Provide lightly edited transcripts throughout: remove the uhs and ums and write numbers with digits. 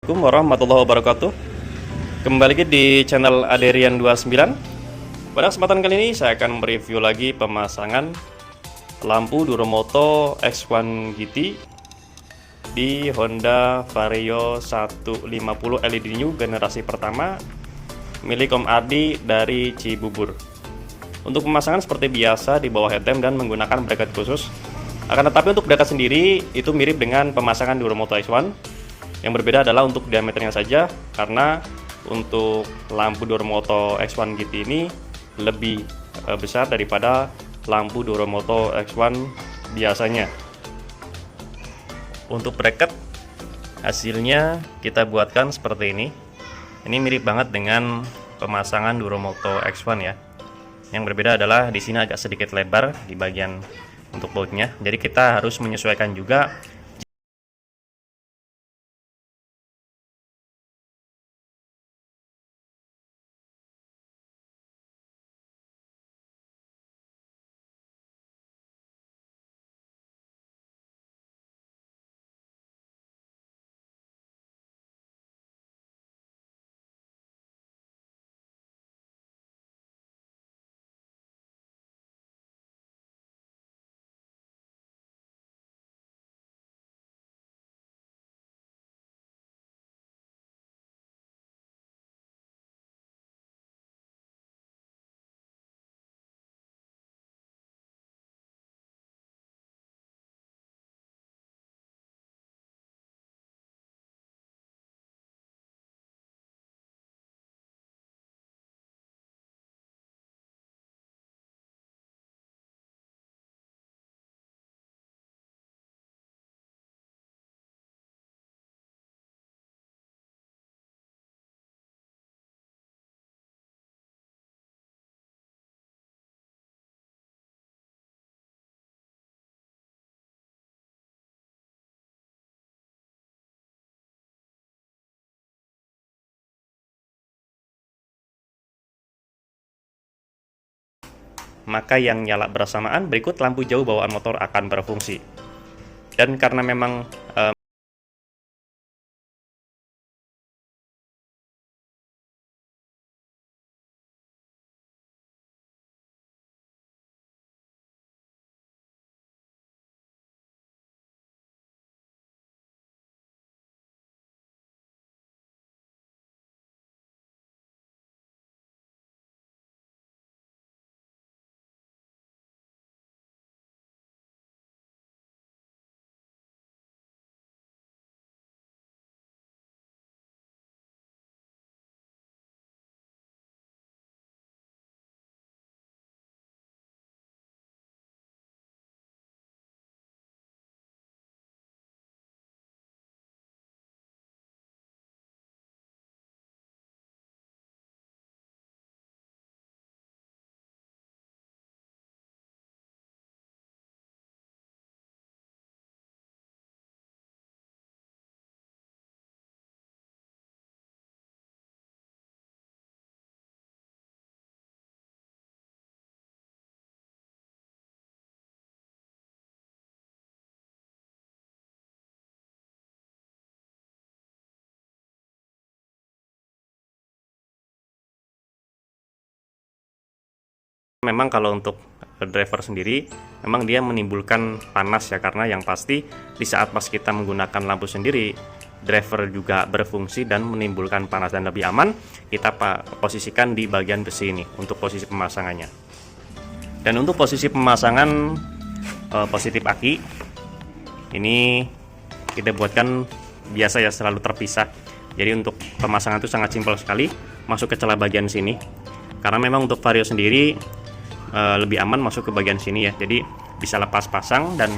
Assalamualaikum warahmatullahi wabarakatuh. Kembali lagi di channel Aderian29. Pada kesempatan kali ini saya akan mereview lagi pemasangan lampu Duromoto X1 GT di Honda Vario 150 LED New generasi pertama milik Om Ardi dari Cibubur. Untuk pemasangan seperti biasa di bawah headlamp dan menggunakan bracket khusus. Akan tetapi untuk bracket sendiri itu mirip dengan pemasangan Duromoto X1. Yang berbeda adalah untuk diameternya saja, karena untuk lampu Duromoto X1 GT ini lebih besar daripada lampu Duromoto X1 biasanya. Untuk bracket hasilnya kita buatkan seperti ini. Ini mirip banget dengan pemasangan Duromoto X1 ya. Yang berbeda adalah di sini agak sedikit lebar di bagian untuk bautnya. Jadi kita harus menyesuaikan juga maka yang nyala bersamaan berikut lampu jauh bawaan motor akan berfungsi. Dan karena memang memang kalau untuk driver sendiri memang dia menimbulkan panas ya, karena yang pasti di saat pas kita menggunakan lampu sendiri driver juga berfungsi dan menimbulkan panas, dan lebih aman kita posisikan di bagian besi ini untuk posisi pemasangannya. Dan untuk posisi pemasangan positif aki ini kita buatkan biasa ya, selalu terpisah. Jadi untuk pemasangan itu sangat simpel sekali, masuk ke celah bagian sini, karena memang untuk Vario sendiri lebih aman masuk ke bagian sini ya, jadi bisa lepas pasang. Dan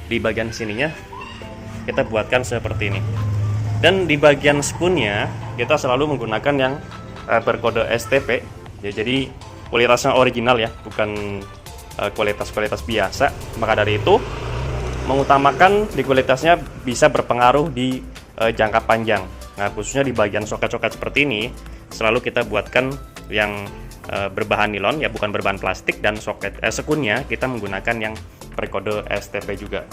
di bagian sininya kita buatkan seperti ini. Dan di bagian spoonnya kita selalu menggunakan yang berkode STP ya, jadi kualitasnya original ya, bukan kualitas biasa. Maka dari itu mengutamakan di kualitasnya bisa berpengaruh di jangka panjang. Nah, khususnya di bagian soket-soket seperti ini selalu kita buatkan yang berbahan nilon ya, bukan berbahan plastik. Dan soket sekunnya kita menggunakan yang berkode STP juga.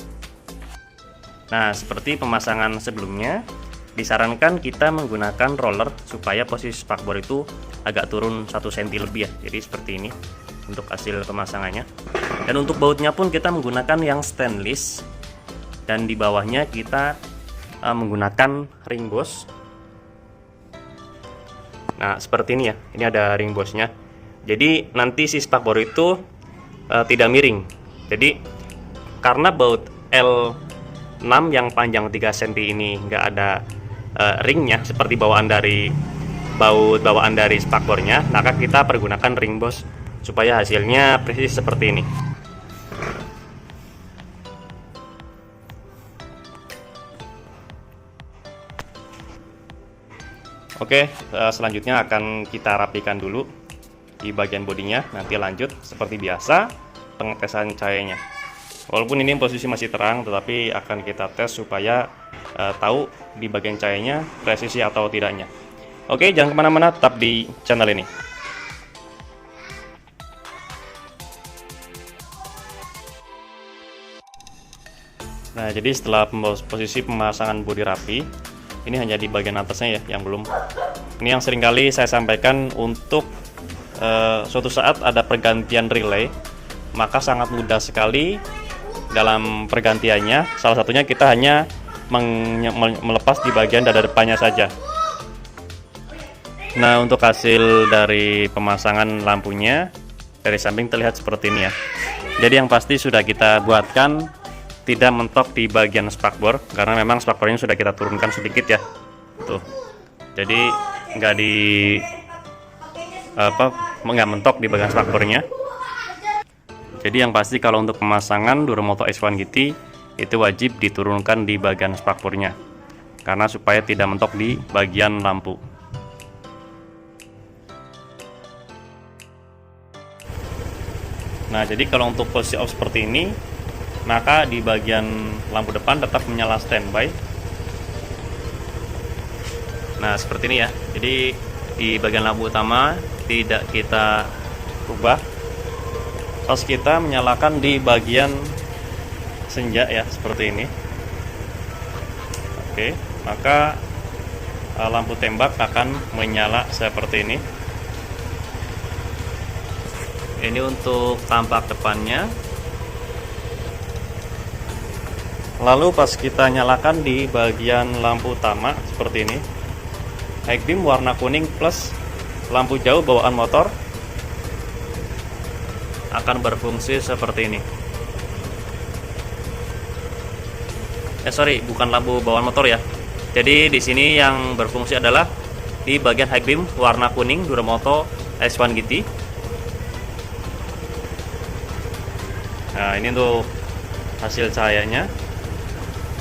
Nah, seperti pemasangan sebelumnya, disarankan kita menggunakan roller supaya posisi spakbor itu agak turun 1 cm lebih ya. Jadi seperti ini untuk hasil pemasangannya. Dan untuk bautnya pun kita menggunakan yang stainless, dan di bawahnya kita menggunakan ring boss. Nah seperti ini ya, ini ada ring bossnya. Jadi nanti si spakbor itu tidak miring. Jadi karena baut L6 yang panjang 3 cm ini nggak ada ringnya seperti bawaan dari spakbornya, maka kita pergunakan ring boss supaya hasilnya persis seperti ini. Oke, selanjutnya akan kita rapikan dulu di bagian bodinya. Nanti lanjut seperti biasa pengetesan cahayanya. Walaupun ini posisi masih terang, tetapi akan kita tes supaya tahu di bagian cahayanya presisi atau tidaknya. Oke, jangan kemana-mana, tetap di channel ini. Nah, jadi setelah posisi pemasangan bodi rapi, ini hanya di bagian atasnya ya yang belum. Ini yang seringkali saya sampaikan untuk suatu saat ada pergantian relay, maka sangat mudah sekali dalam pergantiannya. Salah satunya kita hanya melepas di bagian dada depannya saja. Nah, untuk hasil dari pemasangan lampunya dari samping terlihat seperti ini ya. Jadi yang pasti sudah kita buatkan tidak mentok di bagian spakbor, karena memang spakbornya sudah kita turunkan sedikit ya. Tuh. Jadi nggak mentok di bagian spakbornya. Jadi yang pasti kalau untuk pemasangan Duromoto X1 GT itu wajib diturunkan di bagian spakbornya, karena supaya tidak mentok di bagian lampu. Nah, jadi kalau untuk posisi off seperti ini, maka di bagian lampu depan tetap menyala standby. Nah, seperti ini ya. Jadi di bagian lampu utama tidak kita ubah. Pas kita menyalakan di bagian senja ya, seperti ini. Oke, maka lampu tembak akan menyala seperti ini. Ini untuk tampak depannya. Lalu pas kita nyalakan di bagian lampu utama seperti ini, high beam warna kuning plus lampu jauh bawaan motor akan berfungsi seperti ini. Sorry, bukan lampu bawaan motor ya. Jadi di sini yang berfungsi adalah di bagian high beam warna kuning Duromoto X1 GT. Nah, ini untuk hasil cahayanya.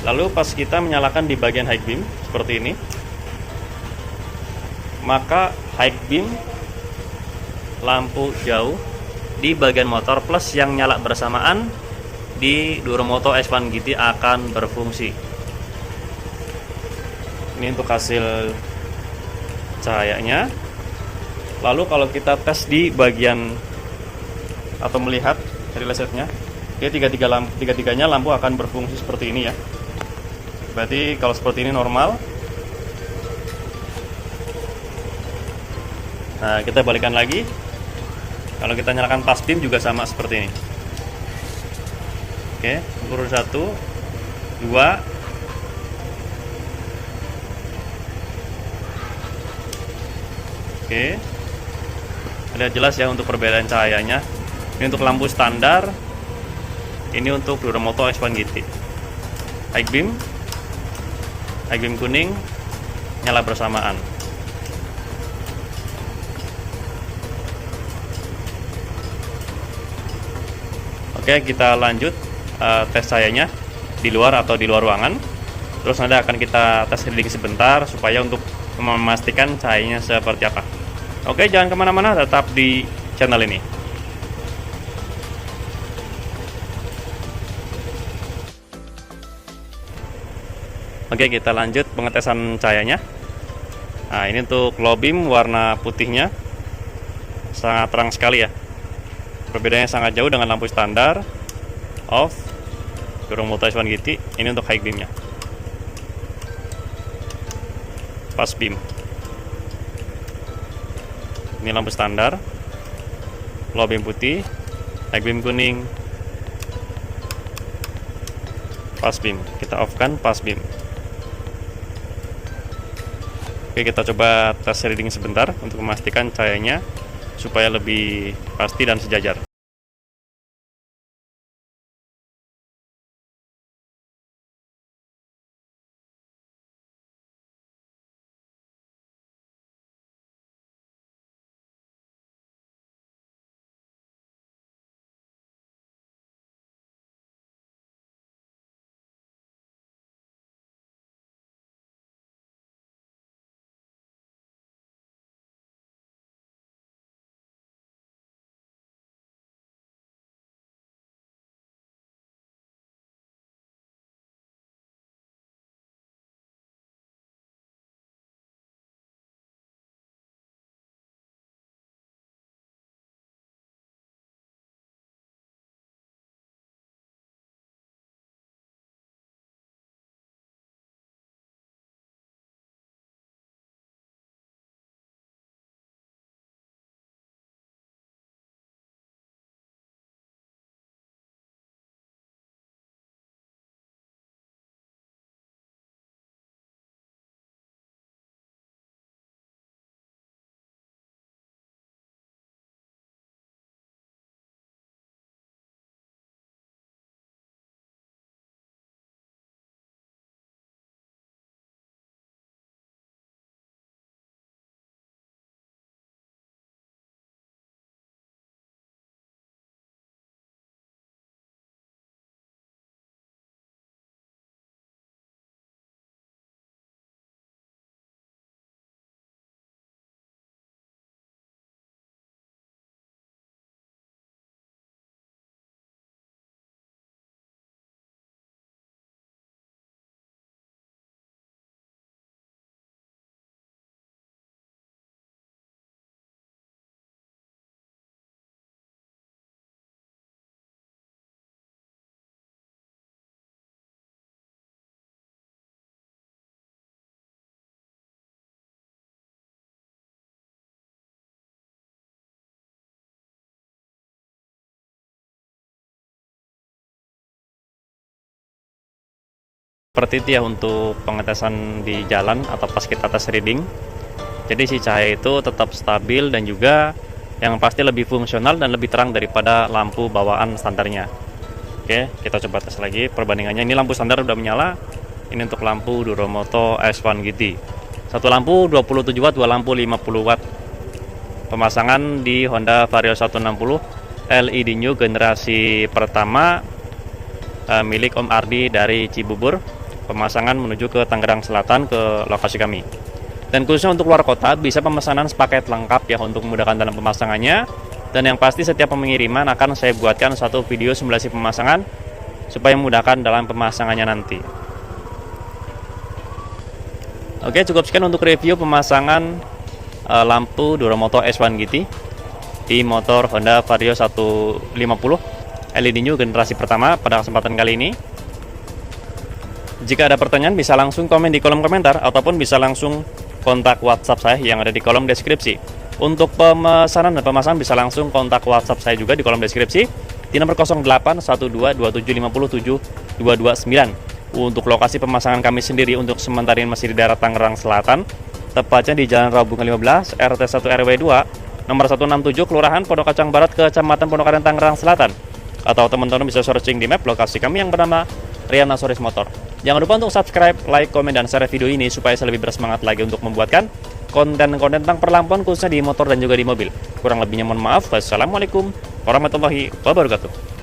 Lalu pas kita menyalakan di bagian high beam seperti ini, maka high beam lampu jauh di bagian motor plus yang nyala bersamaan di Duromoto X1 GT akan berfungsi. Ini untuk hasil cahayanya. Lalu kalau kita tes di bagian atau melihat relay setnya, tiga-tiganya lampu akan berfungsi seperti ini ya. Berarti kalau seperti ini normal. Nah, kita balikan lagi. Kalau kita nyalakan pas beam juga sama seperti ini. Oke, urut 1, 2. Oke. Ada jelas ya untuk perbedaan cahayanya. Ini untuk lampu standar. Ini untuk Duromoto X1 GT. High beam kuning nyala bersamaan. Oke, kita lanjut tes cahayanya di luar atau di luar ruangan. Terus nanti akan kita tes heading sebentar supaya untuk memastikan cahayanya seperti apa. Oke, jangan kemana-mana, tetap di channel ini. Oke, kita lanjut pengetesan cahayanya. Nah, ini untuk low beam warna putihnya sangat terang sekali ya. Perbedaannya sangat jauh dengan lampu standar off Duromoto X1 GT. Ini untuk high beamnya. pas beam. Ini lampu standar, low beam putih, high beam kuning, pas beam. Kita off kan pas beam. Oke, kita coba tes reading sebentar untuk memastikan cahayanya supaya lebih pasti dan sejajar. Seperti itu ya untuk pengetesan di jalan atau pas kita tes reading. Jadi si cahaya itu tetap stabil dan juga yang pasti lebih fungsional dan lebih terang daripada lampu bawaan standarnya. Oke, kita coba tes lagi perbandingannya. Ini lampu standar udah menyala. Ini untuk lampu Duromoto S1 GT. Satu lampu 27 watt, dua lampu 50 watt. Pemasangan di Honda Vario 160 LED New generasi pertama milik Om Ardi dari Cibubur. Pemasangan menuju ke Tangerang Selatan ke lokasi kami. Dan khususnya untuk luar kota bisa pemesanan sepaket lengkap ya untuk memudahkan dalam pemasangannya. Dan yang pasti setiap pengiriman akan saya buatkan satu video simulasi pemasangan supaya memudahkan dalam pemasangannya nanti. Oke, cukup sekian untuk review pemasangan lampu Duromoto S1 GT di motor Honda Vario 150 LED New generasi pertama pada kesempatan kali ini. Jika ada pertanyaan bisa langsung komen di kolom komentar ataupun bisa langsung kontak WhatsApp saya yang ada di kolom deskripsi. Untuk pemesanan dan pemasangan bisa langsung kontak WhatsApp saya juga di kolom deskripsi di nomor 081227507229. Untuk lokasi pemasangan kami sendiri untuk sementara ini masih di daerah Tangerang Selatan, tepatnya di Jalan Rabungan 15 RT 1 RW 2 nomor 167 Kelurahan Pondok Kacang Barat, Kecamatan Pondokaren, Tangerang Selatan. Atau teman-teman bisa searching di map lokasi kami yang bernama Rian Asoris Motor. Jangan lupa untuk subscribe, like, komen, dan share video ini supaya saya lebih bersemangat lagi untuk membuatkan konten-konten tentang perlampuan khususnya di motor dan juga di mobil. Kurang lebihnya mohon maaf. Wassalamualaikum warahmatullahi wabarakatuh.